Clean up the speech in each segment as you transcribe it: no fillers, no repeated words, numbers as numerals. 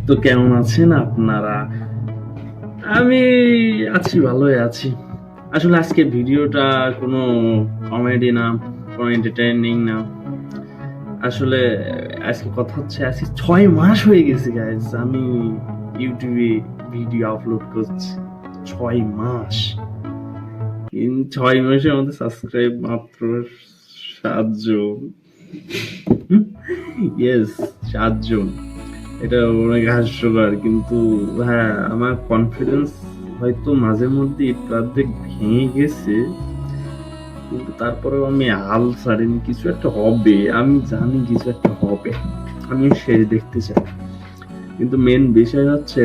তো কেমন আছেন আপনারা? আমি আছি, ভালোই আছি। আসলে আজকে ভিডিওটা কোনো কমেডি না, কোনো এন্টারটেইনিং না। আসলে আজকে কথা হচ্ছে, আজকে 6 মাস হয়ে গেছে গাইস আমি ইউটিউবে ভিডিও আপলোড করছি। 6 মাস। 6 মাসের মধ্যে সাবস্ক্রাইব মাত্র 7 জন। ইয়েস, 7 জন। এটা অনেক হাস্যকর, কিন্তু হ্যাঁ, আমার কনফিডেন্স হয়তো মাঝে মধ্যে একটু অর্ধেক ভেঙে গেছে, কিন্তু তারপরেও আমি হাল ছাড়িনি। কিছু একটা হবে, আমি জানি কিছু একটা হবে, আমি শেষ দেখতে চাই। কিন্তু মেন বিষয় হচ্ছে,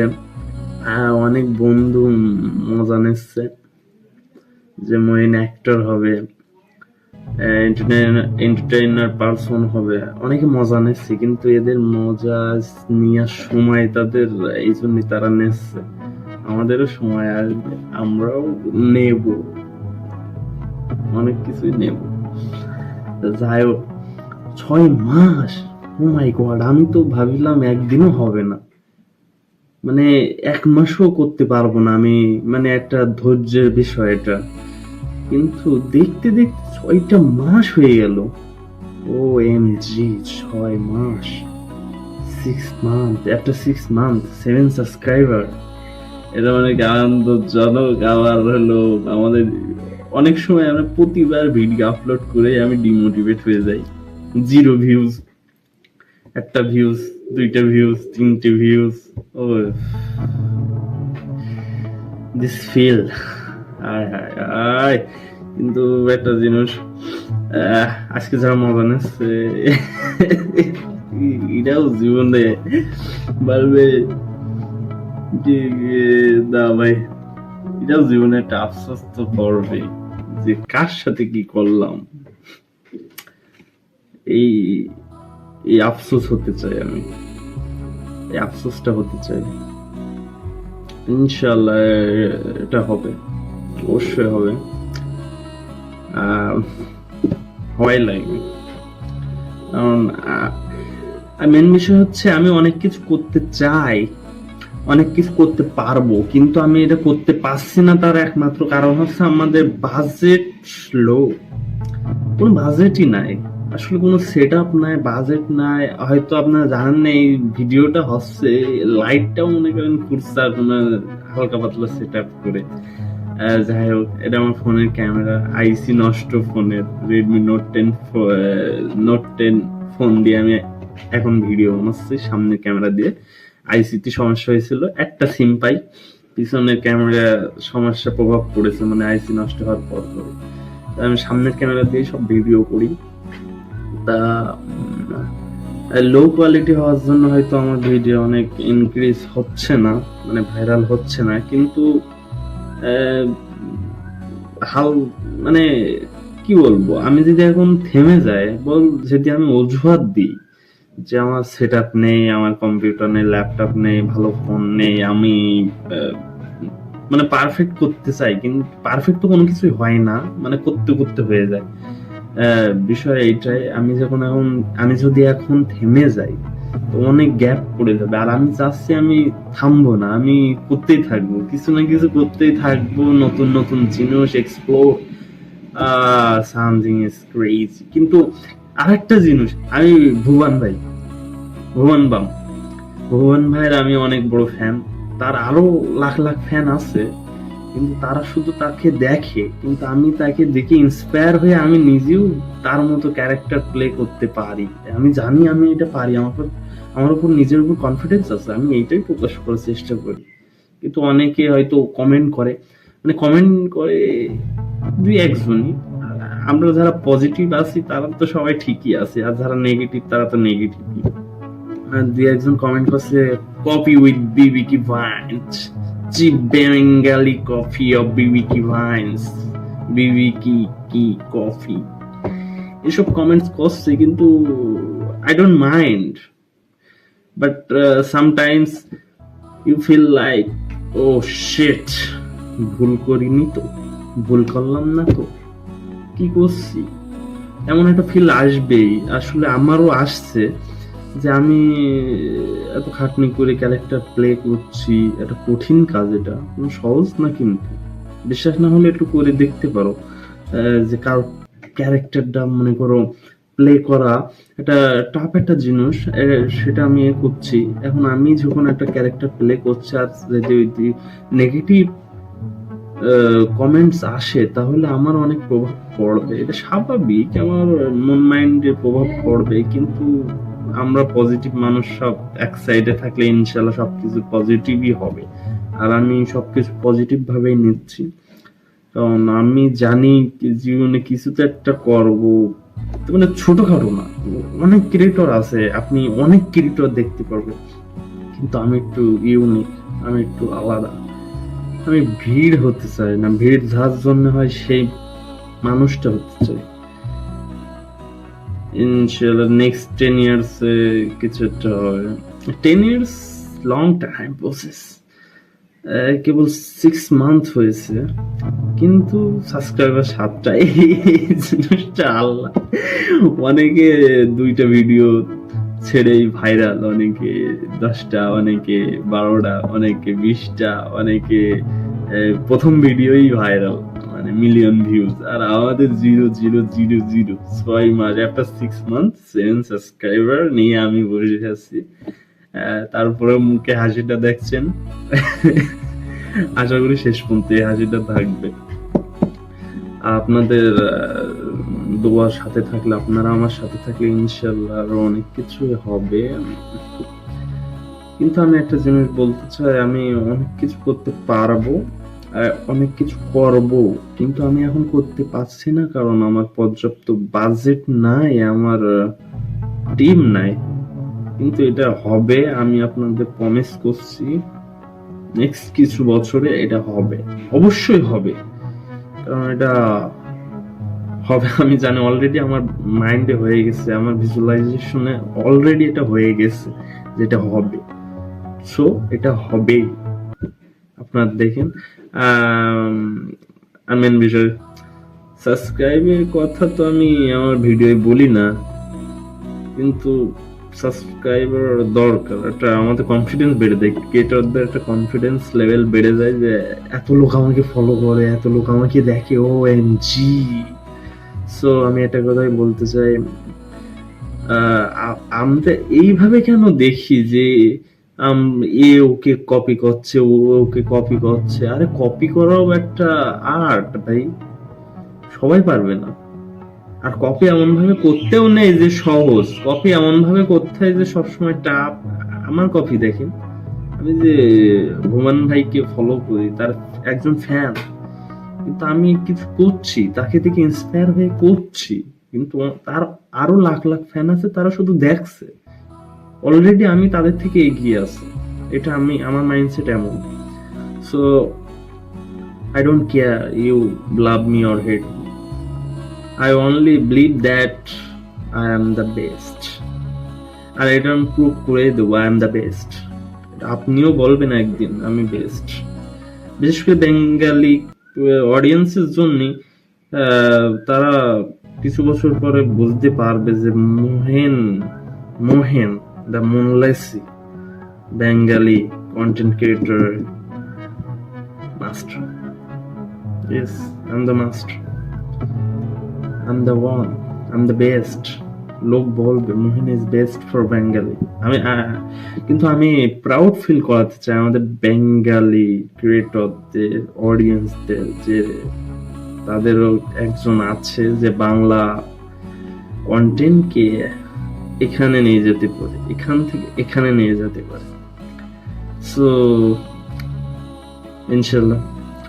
অনেক বন্ধু মজা নিচ্ছে যে মইন অ্যাক্টর হবে, এন্টারটেইনার পারসন হবে, অনেকে মজা নিচ্ছে, কিন্তু এদের মজা নেওয়ার সময় তাদের, এই জন্যই তারা নিচ্ছে। আমাদেরও সময় আসবে, আমরাও নেব, অনেক কিছুই নেব। যাই হোক, 6 মাস, ও মাই গড, আমি তো ভাবিলাম একদিনও হবে না, মানে 1 মাসও করতে পারবো না আমি, মানে একটা ধৈর্যের বিষয় এটা। কিন্তু দেখতে দেখতে 6টা মাস হয়ে গেল। ও এম জি, 6 মাস, 6 মান্থ, আফটার 6 মান্থ 7 সাবস্ক্রাইবার। এটা অনেক আনন্দজনক। আবার হলো আমাদের অনেক সময় আমরা প্রতিবার ভিডিও আপলোড করে আমি ডিমোটিভেট হয়ে যাই। 0 ভিউজ, 1টা ভিউজ, 2টা ভিউজ, 3টে ভিউজ। ও দিস ফিল, আয় হায় আয়। কিন্তু একটা জিনিস, আজকে যারা মজা নিচ্ছে এটাও জীবনে বলবে যে না ভাই, এটাও জীবনে একটা আফসোস তো করবে যে কার সাথে কি করলাম। এই এই আফসোস হতে চাই আমি, এই আফসোসটা হতে চাই। ইনশাল্লাহ এটা হবে, অবশ্যই হবে। হওয়াই লাগবে, কারণ মেন বিষয় হচ্ছে আমি অনেক কিছু করতে চাই, অনেক কিছু করতে পারবো, কিন্তু আমি এটা করতে পারছি না। তার একমাত্র কারণ হচ্ছে আমাদের বাজেট লো। কোনো বাজেটই নাই, আসলে কোনো সেট আপ নাই, বাজেট নাই। হয়তো আপনারা জানেন না এই ভিডিওটা হচ্ছে, লাইটটাও মনে করেন খুঁজছে আপনার হালকা পাতলা সেট আপ করে। যাই হোক, এটা আমার ফোনের ক্যামেরা, আইসি নষ্ট ফোনের, রেডমি নোট 10 ফোন দিয়ে আমি এখন ভিডিও বানাচ্ছি সামনের ক্যামেরা দিয়ে। আইসিতে সমস্যা হয়েছিল, একটা সিম পাই, পিছনের ক্যামেরা সমস্যা প্রভাব পড়েছে, মানে আইসি নষ্ট হওয়ার পর পরে আমি সামনের ক্যামেরা দিয়ে সব ভিডিও করি। তা লো কোয়ালিটি হওয়ার জন্য হয়তো আমার ভিডিও অনেক ইনক্রিজ হচ্ছে না, মানে ভাইরাল হচ্ছে না। কিন্তু হাল, মানে কি বলবো, আমি যদি এখন থেমে যাই, যদি আমি অজুহাত দিই যে আমার সেট আপ নেই, আমার কম্পিউটার নেই, ল্যাপটপ নেই, ভালো ফোন নেই, আমি মানে পারফেক্ট করতে চাই, কিন্তু পারফেক্ট তো কোনো কিছুই হয় না, মানে করতে করতে হয়ে যায়। বিষয় এইটাই, আমি যদি এখন থেমে যাই তো অনেক গ্যাপ পড়ে যাবে। আর আমি চাচ্ছি আমি থামবো না, আমি করতেই থাকবো, কিছু না কিছু করতেই থাকবো, নতুন নতুন জিনিস এক্সপ্লোর, সামথিং ইজ ক্রেজি। কিন্তু আরেকটা জিনিস, আমি ভুবন বাম ভুবন ভাইয়ের আমি অনেক বড় ফ্যান। তার আরো লাখ লাখ ফ্যান আছে, কিন্তু তারা শুধু তাকে দেখে, কিন্তু আমি তাকে দেখে ইন্সপায়ার হয়ে আমি নিজেও তার মতো ক্যারেক্টার প্লে করতে পারি। আমি জানি আমি এটা পারি, আমার উপর নিজের উপর কনফিডেন্স আছে, আমি এইটাই প্রকাশ করার চেষ্টা করি। কিন্তু অনেকে হয়তো কমেন্ট করে, মানে কমেন্ট করে 2-1জনই। আমরা যারা পজিটিভ আছি তারা তো সবাই ঠিকই আছে, আর যারা নেগেটিভ তারা তো নেগেটিভই। 2-1জন কমেন্ট করছে, copy with BB ki Vines, cheap Bengali coffee of BB ki Vines, BB ki কি কফি, এসব কমেন্টস করছে। কিন্তু I don't mind, but sometimes you feel like, oh shit, ভুল করিনি তো, ভুল করলাম না তো, কি করছি, এমন একটা ফিল আসবেই। আসলে আমারও আসছে যে আমি এত খাটনি করে ক্যারেক্টার প্লে করছি, এটা কঠিন কাজ, এটা কোনো সহজ না, কিন্তু বিশ্বাস না হলে একটু করে দেখতে পারো। যে কারো ক্যারেক্টারটা মনে করো প্লে করা এটা টাফ একটা জিনিস, সেটা আমি করছি। এখন আমি যখন একটা ক্যারেক্টার প্লে করছি আর যদি নেগেটিভ কমেন্টস আসে তাহলে আমার অনেক প্রভাব পড়বে, এটা স্বাভাবিক, আমার মন মাইন্ডে প্রভাব পড়বে, কিন্তু আমরা পজিটিভ মানুষ, সব এক সাইডে থাকলে ইনশাল্লাহ সবকিছু পজিটিভই হবে। আর আমি সবকিছু পজিটিভ ভাবেই নিচ্ছি, কারণ আমি জানি জীবনে কিছু তো একটা করব, মানে ছোটখাটো না, অনেক ক্রিয়েটর আছে, আপনি অনেক ক্রিয়েটর দেখতে পারবেন, কিন্তু আমি একটু ইউনিক, আমি একটু আলাদা। আমি ভিড় হতে চাই না, ভিড় যার জন্য হয় সেই মানুষটা হতে চাই। ইনশাআল্লাহ নেক্সট 10 ইয়ার্স এ কিছু একটা হবে। 10 ইয়ার্স লং টাইম প্রসেস, কেবল 6 মান্থ হয়েছে, কিন্তু সাবস্ক্রাইবার 7টা, এই জিনিসটা আল্লাহ। অনেকে 2টা ভিডিও ছেড়েই ভাইরাল, অনেকে 10টা, অনেকে 12টা, অনেকে 20টা, অনেকে প্রথম ভিডিওই ভাইরাল, মানে মিলিয়ন ভিউজ, আর আমাদের 0 0 0 0 6 মাস, একটা 6 মান্থ 7 সাবস্ক্রাইবার নিয়ে আমি বসে আছি। তারপরে মুখে হাসিটা দেখছেন, আশা করি শেষ পর্যন্ত এই হাসিটা থাকবে। আপনাদের দোয়ার সাথে থাকলে, আপনারা আমার সাথে থাকলে ইনশাল্লাহ আরো অনেক কিছু হবে। কিন্তু আমি একটা জিনিস বলতে চাই, আমি অনেক কিছু করতে পারবো, অনেক কিছু করব, কিন্তু আমি এখন করতে পারছি না, কারণ আমার পর্যাপ্ত বাজেট নাই, আমার টিম নাই। কিন্তু এটা হবে, আমি আপনাদের প্রমিস করছি, নেক্সট কিছু বছরে এটা হবে, অবশ্যই হবে, কারণ এটা হবে আমি জানি, অলরেডি আমার মাইন্ডে হয়ে গেছে, আমার ভিজুয়ালাইজেশনে অলরেডি এটা হয়ে গেছে যেটা হবে। সো এটা হবেই, আপনারা দেখেন। মেন বিষয় সাবস্ক্রাইবের কথা তো আমি আমার ভিডিওে বলি না, কিন্তু সাবস্ক্রাইবার দরকার, এটা আমাদের কনফিডেন্স বেড়ে দেয়, ক্রিয়েটরদের একটা কনফিডেন্স লেভেল বেড়ে যায় যে এত লোক আমাকে ফলো করে, এত লোক আমাকে দেখে, ও এম জি। সো আমি একটা কথাই বলতে চাই, আমরা এইভাবে কেন দেখি যে এ ওকে কপি করছে, ও ওকে কপি করছে, আরে কপি করাও একটা আর্ট ভাই, সবাই পারবে না। আর কপি এমন ভাবে করতেও নেই যে সহজ, কপি এমন ভাবে করতে হয় যে সবসময় টাপ। আমার কপি দেখেন, আমি যে ভুমান ভাইকে ফলো করি, তার একজন ফ্যান, কিন্তু আমি কিছু করছি তাকে দেখে ইন্সপায়ার হয়ে করছি, কিন্তু তার আরো লাখ লাখ ফ্যান আছে, তারা শুধু দেখছে, অলরেডি আমি তাদের থেকে এগিয়ে আছি, এটা আমি, আমার মাইন্ডসেট এমন। So I don't care you love me or hate me, I only believe that I am the best. আর এটা আমি প্রুভ করে দেবো, I am the best. আপনিও বলবেন একদিন আমি বেস্ট। বিশেষ করে বেঙ্গালি অডিয়েন্সের জন্য, তারা কিছু বছর পরে বুঝতে পারবে যে মোহেন দ্য মুনলেসি Bengali content creator master. Yes, I'm the master. I'm the one, I'm the best. লোক বলবে Mohin is best for Bengali. কিন্তু আমি প্রাউড ফিল করাতে চাই আমাদের বেঙ্গালি ক্রিয়েটরদের, অডিয়েন্সদের, যে তাদেরও একজন আছে যে বাংলা কন্টেন্টকে এখানে নিয়ে যেতে পারে, এখান থেকে এখানে নিয়ে যেতে পারে। সো ইনশাল্লাহ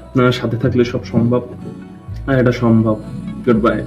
আপনার সাথে থাকলে সব সম্ভব, আর এটা সম্ভব। Good bye.